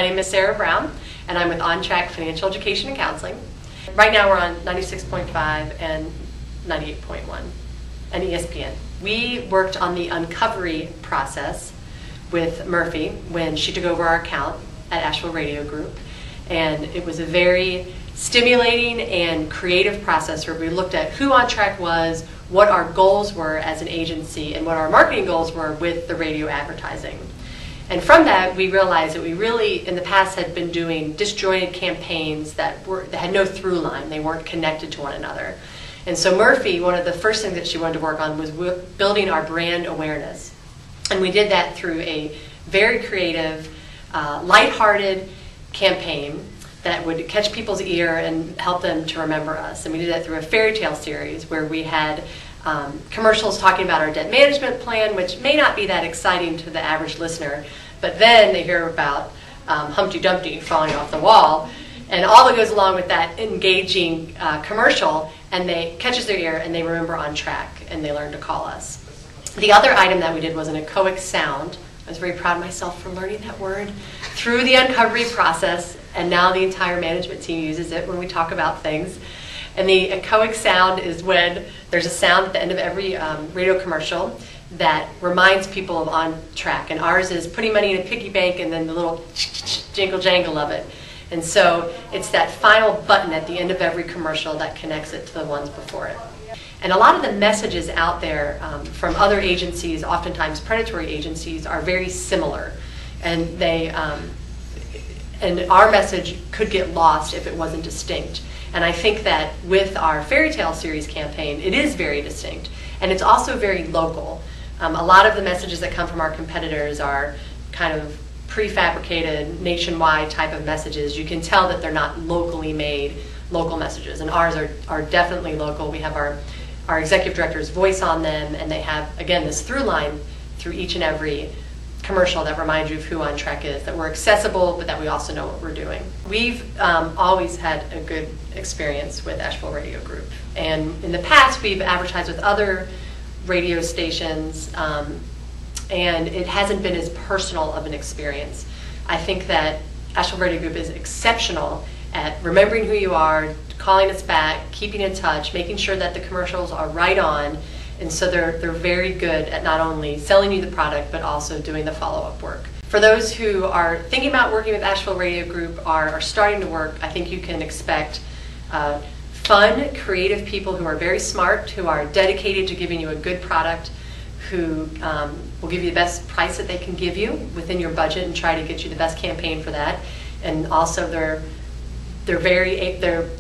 My name is Sarah Brown, and I'm with On Track Financial Education and Counseling. Right now we're on 96.5 and 98.1 and ESPN. We worked on the uncovery process with Murphy when she took over our account at Asheville Radio Group, and it was a very stimulating and creative process where we looked at who On Track was, what our goals were as an agency, and what our marketing goals were with the radio advertising. And from that, we realized that we really, in the past, had been doing disjointed campaigns that had no through line. They weren't connected to one another. And so Murphy, one of the first things that she wanted to work on was building our brand awareness. And we did that through a very creative, lighthearted campaign that would catch people's ear and help them to remember us. And we did that through a fairy tale series where we had commercials talking about our debt management plan, which may not be that exciting to the average listener, but then they hear about Humpty Dumpty falling off the wall, and all that goes along with that engaging commercial, and they catches their ear and they remember On Track and they learn to call us. The other item that we did was an echoic sound. I was very proud of myself for learning that word through the uncovery process, and now the entire management team uses it when we talk about things. And the echoic sound is when there's a sound at the end of every radio commercial that reminds people of On Track. And ours is putting money in a piggy bank and then the little jingle jangle of it. And so it's that final button at the end of every commercial that connects it to the ones before it. And a lot of the messages out there from other agencies, oftentimes predatory agencies, are very similar. And and our message could get lost if it wasn't distinct. And I think that with our fairy tale series campaign, it is very distinct. And it's also very local. A lot of the messages that come from our competitors are kind of prefabricated, nationwide type of messages. You can tell that they're not locally made, local messages. And ours are definitely local. We have our executive director's voice on them, and they have, again, this through line through each and every commercial that reminds you of who On Track is, that we're accessible, but that we also know what we're doing. We've always had a good experience with Asheville Radio Group. And in the past, we've advertised with other radio stations, and it hasn't been as personal of an experience. I think that Asheville Radio Group is exceptional at remembering who you are, calling us back, keeping in touch, making sure that the commercials are right on. And so they're very good at not only selling you the product, but also doing the follow-up work. For those who are thinking about working with Asheville Radio Group, are starting to work, I think you can expect fun, creative people who are very smart, who are dedicated to giving you a good product, who will give you the best price that they can give you within your budget and try to get you the best campaign for that. And also they're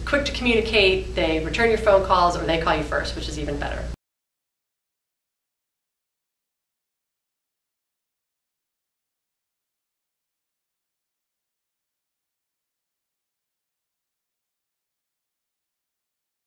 quick to communicate, they return your phone calls, or they call you first, which is even better.